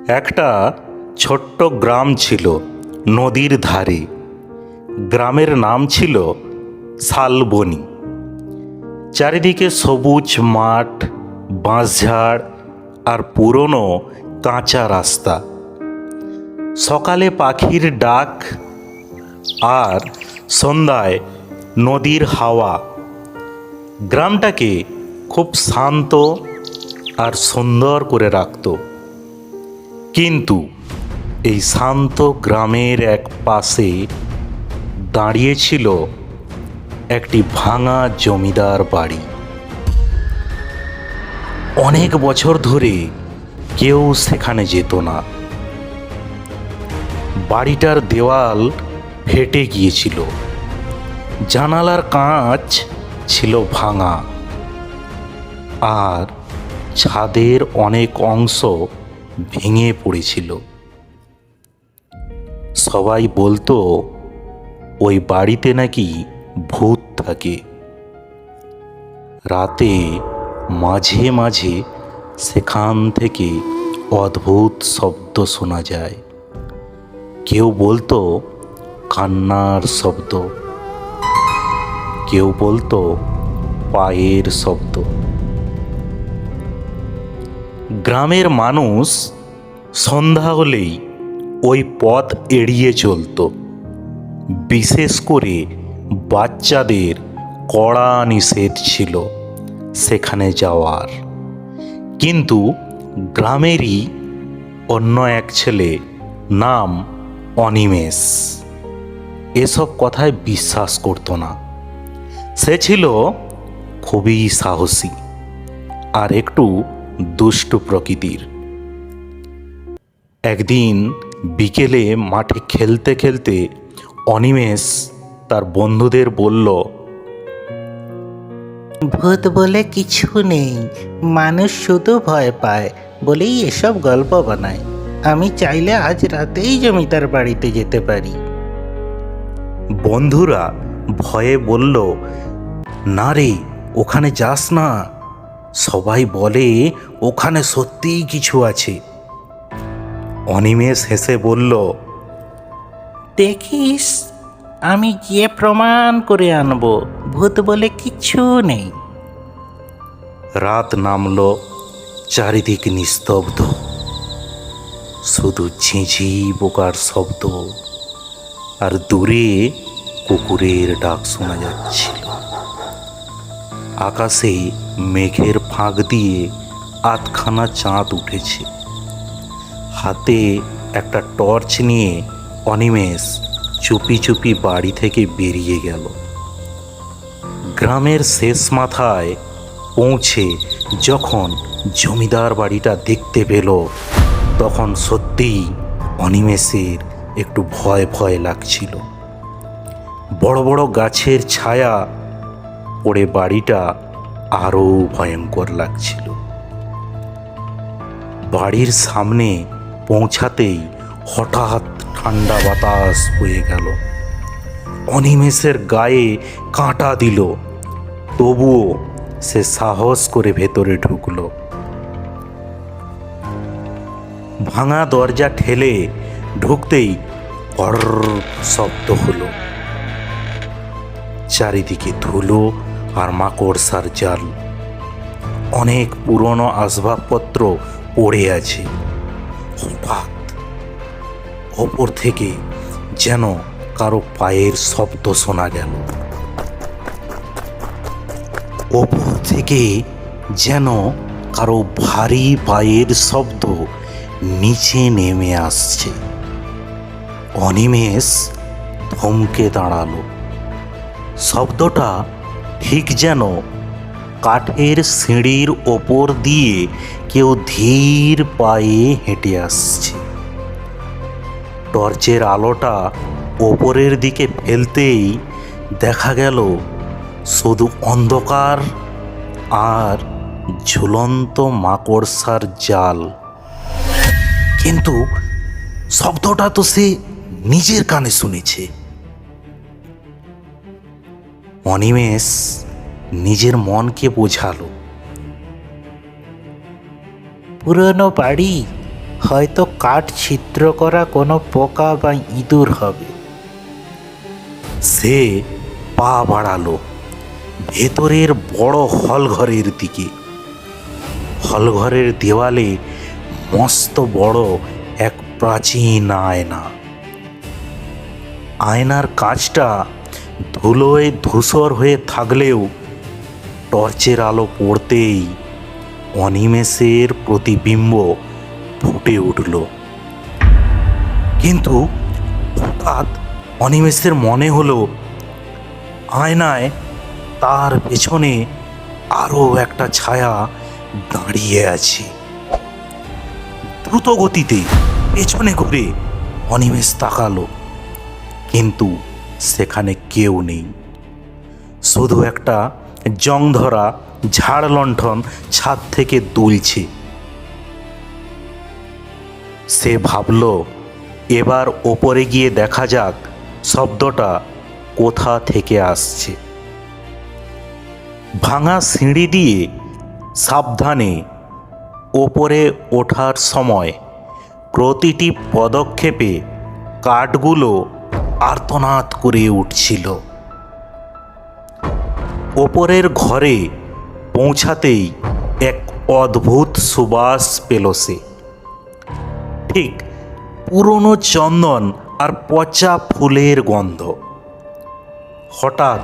একটা ছোট্ট গ্রাম ছিল নদীর ধারে। গ্রামের নাম ছিল শালবনী। চারিদিকে সবুজ মাঠ, বাঁশঝাড় আর পুরনো কাঁচা রাস্তা। সকালে পাখির ডাক আর সন্ধ্যায় নদীর হাওয়া গ্রামটাকে খুব শান্ত আর সুন্দর করে রাখত। কিন্তু এই শান্ত গ্রামের এক পাশে দাঁড়িয়েছিল একটি ভাঙা জমিদার বাড়ি। অনেক বছর ধরে কেউ সেখানে যেত না। বাড়িটার দেওয়াল ফেটে গিয়েছিল, জানালার কাঁচ ছিল ভাঙা, আর ছাদের অনেক অংশ ভেঙে পড়েছিল। সবাই বলতো ওই বাড়িতে নাকি ভূত থাকে। রাতে মাঝে মাঝে সেখান থেকে অদ্ভুত শব্দ শোনা যায়। কেউ বলতো কান্নার শব্দ, কেউ বলতো পায়ের শব্দ। গ্রামের মানুষ সন্ধ্যা হলেই ওই পথ এড়িয়ে চলত। বিশেষ করে বাচ্চাদের কড়া নিষেধ ছিল সেখানে যাওয়ার। কিন্তু গ্রামেরই অন্য এক ছেলে, নাম অনিমেষ, এসব কথায় বিশ্বাস করত না। সে ছিল খুবই সাহসী আর একটু দুষ্টু প্রকৃতির। একদিন বিকেলে মাঠে খেলতে খেলতে অনিমেষ তার বন্ধুদের বলল, ভূত বলে কিছু নেই, মানুষ শুধু ভয় পায় বলেই এসব গল্প বানায়। আমি চাইলে আজ রাতেই জমিদার বাড়িতে যেতে পারি। বন্ধুরা ভয়ে বলল, না রে, ওখানে যাস না। সবাই বলে ওখানে সত্যিই কিছু আছে। অনিমেষ হেসে বলল, দেখিস, আমি গিয়ে প্রমাণ করে আনবো ভূত বলে কিছু নেই। রাত নামল, চারিদিক নিস্তব্ধ, শুধু ঝিঁঝি পোকার শব্দ আর দূরে কুকুরের ডাক শোনা যাচ্ছিল। আকাশে মেঘের ফাঁক দিয়ে আধখানা চাঁদ উঠেছে। হাতে একটা টর্চ নিয়ে অনিমেষ চুপি চুপি বাড়ি থেকে বেরিয়ে গেল। গ্রামের শেষ মাথায় পৌঁছে যখন জমিদার বাড়িটা দেখতে পেল, তখন সত্যিই অনিমেষের একটু ভয় ভয় লাগছিল। বড় বড় গাছের ছায়া পড়ে বাড়িটা আরও ভয়ঙ্কর লাগছিল। বাড়ির সামনে পৌঁছাতেই হঠাৎ ঠান্ডা বাতাস বয়ে গেল। অনিমেষের গায়ে কাঁটা দিল, তবুও সে সাহস করে ভেতরে ঢুকলো। ভাঙা দরজা ঠেলে ঢুকতেই কড় শব্দ হলো। চারিদিকে ধুলো আর মাকড়সার জাল। অনেক পুরনো আসবাবপত্র পড়ে আছে। হঠাৎ ওপর থেকে যেন কারো পায়ের শব্দ শোনা গেল। ওপর থেকে যেন কারো ভারী পায়ের শব্দ নিচে নেমে আসছে। অনিমেষ থমকে দাঁড়ালো। শব্দটা ঠিক যেন কাঠের সিঁড়ির ওপর দিয়ে কেউ ধীর পায়ে হেঁটে আসছে। টর্চের আলোটা ওপরের দিকে ফেলতেই দেখা গেল শুধু অন্ধকার আর ঝুলন্ত মাকড়সার জাল। কিন্তু শব্দটা তো সে নিজের কানে শুনেছে। অনিমেষ নিজের মনকে বোঝালো, পুরনো বাড়ি, হয়তো কাঠ ছিদ্র করা কোনো পোকা বা ইঁদুর হবে। সে পা বাড়ালো ভেতরের বড় হলঘরের দিকে। হলঘরের দেওয়ালে মস্ত বড় এক প্রাচীন আয়না। আয়নার কাঁচটা ধুলোয় ধূসর হয়ে থাকলেও টর্চের আলো পড়তেই অনিমেষের প্রতিবিম্ব ফুটে উঠল। কিন্তু হঠাৎ অনিমেষের মনে হলো আয়নায় তার পেছনে আরও একটা ছায়া দাঁড়িয়ে আছে। দ্রুত গতিতে পেছনে ঘুরে অনিমেষ তাকালো, কিন্তু সেখানে কেউ নেই। শুধু একটা জং ধরা ঝাড় লণ্ঠন ছাদ থেকে দুলছে। সে ভাবল এবার ওপরে গিয়ে দেখা যাক শব্দটা কোথা থেকে আসছে। ভাঙা সিঁড়ি দিয়ে সাবধানে ওপরে ওঠার সময় প্রতিটি পদক্ষেপে কাঠগুলো আর্তনাদ করে উঠছিল। ওপরের ঘরে পৌঁছাতেই এক অদ্ভুত সুবাস পেল সে। ঠিক পুরনো চন্দন আর পচা ফুলের গন্ধ। হঠাৎ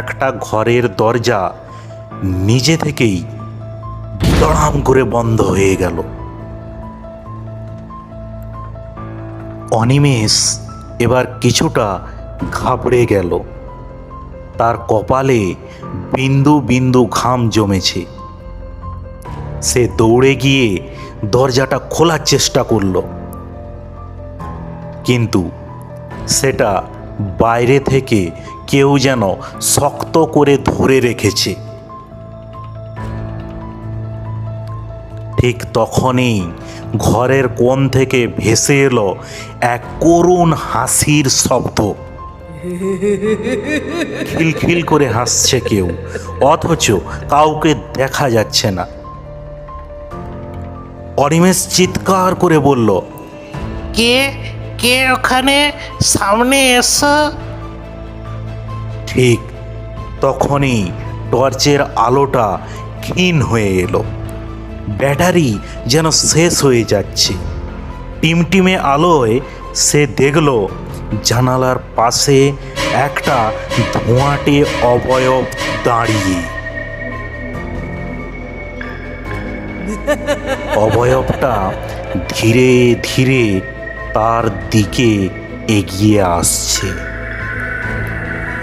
একটা ঘরের দরজা নিজে থেকেই দড়াম করে বন্ধ হয়ে গেল। অনিমেষ এবার কিছুটা ঘাবড়ে গেল। তার কপালে বিন্দু বিন্দু ঘাম জমেছে। সে দৌড়ে গিয়ে দরজাটা খোলার চেষ্টা করল, কিন্তু সেটা বাইরে থেকে কেউ যেন শক্ত করে ধরে রেখেছে। ঠিক তখনই ঘরের কোণ থেকে ভেসে এলো এক করুণ হাসির শব্দ। খিলখিল করে হাসছে কেউ, অথচ কাউকে দেখা যাচ্ছে না। অনিমেষ চিৎকার করে বলল, কে কে ওখানে? সামনে এসো। ঠিক তখনই টর্চের আলোটা ক্ষীণ হয়ে এলো। ব্যাটারি যেন শেষ হয়ে যাচ্ছে। টিমটিমে আলোয় সে দেখল জানালার পাশে একটা ধোঁয়াটে অবয়ব দাঁড়িয়ে। অবয়বটা ধীরে ধীরে তার দিকে এগিয়ে আসছে।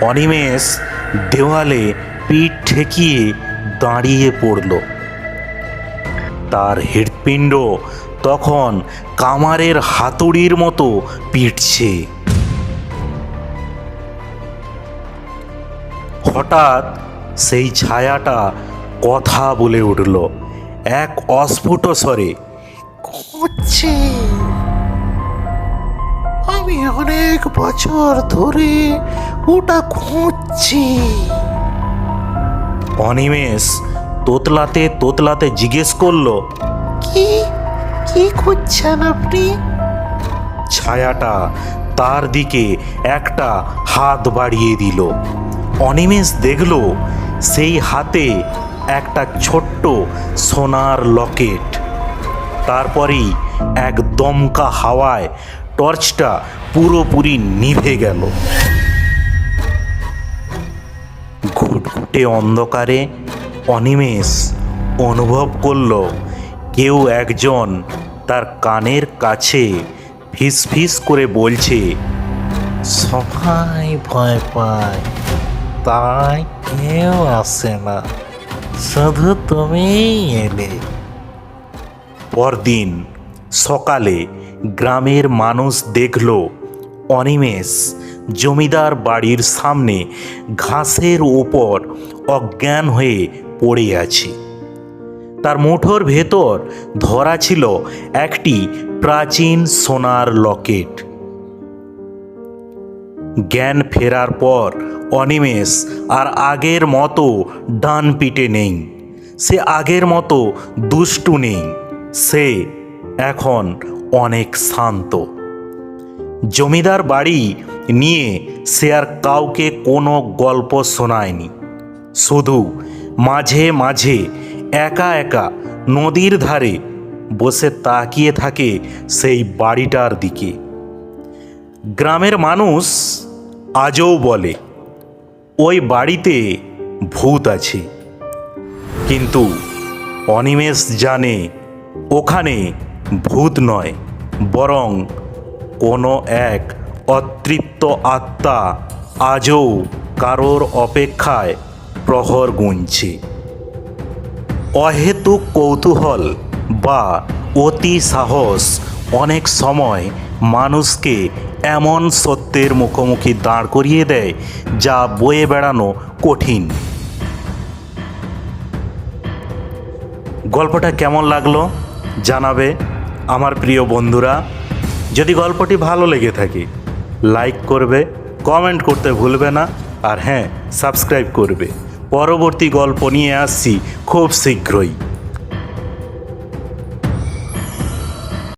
অনিমেষ দেওয়ালে পিঠ ঠেকিয়ে দাঁড়িয়ে পড়ল। তার হৃৎপিণ্ড তখন কামারের হাতুড়ির মতো পিটছে। হঠাৎ সেই ছায়াটা কথা বলে উঠল এক অস্ফুট স্বরে, খুঁজছি, আমি অনেক বছর ধরে ওটা খুঁজছি। অনিমেষ তোতলাতে তোতলাতে জিজ্ঞেস করলো, কি কি খুঁজছেন আপনি? ছায়াটা তার দিকে একটা হাত বাড়িয়ে দিল। অনিমেষ দেখল সেই হাতে একটা ছোট্ট সোনার লকেট। তারপরেই এক দমকা হাওয়ায় টর্চটা পুরোপুরি নিভে গেল। ঘুটঘুটে অন্ধকারে অনিমেষ অনুভব করল কেউ একজন তার কানের কাছে ফিসফিস করে বলছে, সবাই ভয় পায়, তাই কেউ আসে না, শুধু তুমিই এলে। পরদিন সকালে গ্রামের মানুষ দেখল অনিমেষ জমিদার বাড়ির সামনে ঘাসের ওপর অজ্ঞান হয়ে পড়ে আছে। তার মুঠোর ভেতর ধরা ছিল একটি প্রাচীন সোনার লকেট। জ্ঞান ফেরার পর অনিমেষ আর আগের মতো ডান পিটে নেই, সে আগের মতো দুষ্টু নেই, সে এখন অনেক শান্ত। জমিদার বাড়ি নিয়ে সে আর কাউকে কোনো গল্প শোনায়নি, শুধু মাঝে মাঝে একা একা নদীর ধারে বসে তাকিয়ে থাকে সেই বাড়িটার দিকে। গ্রামের মানুষ আজও বলে ওই বাড়িতে ভূত আছে, কিন্তু অনিমেষ জানে ওখানে ভূত নয়, বরং কোনো এক অতৃপ্ত আত্মা আজও কারোর অপেক্ষায় প্রহর গুনছে। অহেতুক কৌতূহল বা অতি সাহস অনেক সময় মানুষকে এমন সত্যের মুখোমুখি দাঁড় করিয়ে দেয় যা বয়ে বেড়ানো কঠিন। গল্পটা কেমন লাগলো জানাবে আমার প্রিয় বন্ধুরা। যদি গল্পটি ভালো লেগে থাকে লাইক করবে, কমেন্ট করতে ভুলবে না, আর হ্যাঁ, সাবস্ক্রাইব করবে। পরবর্তী গল্প নিয়ে আসছি খুব শীঘ্রই।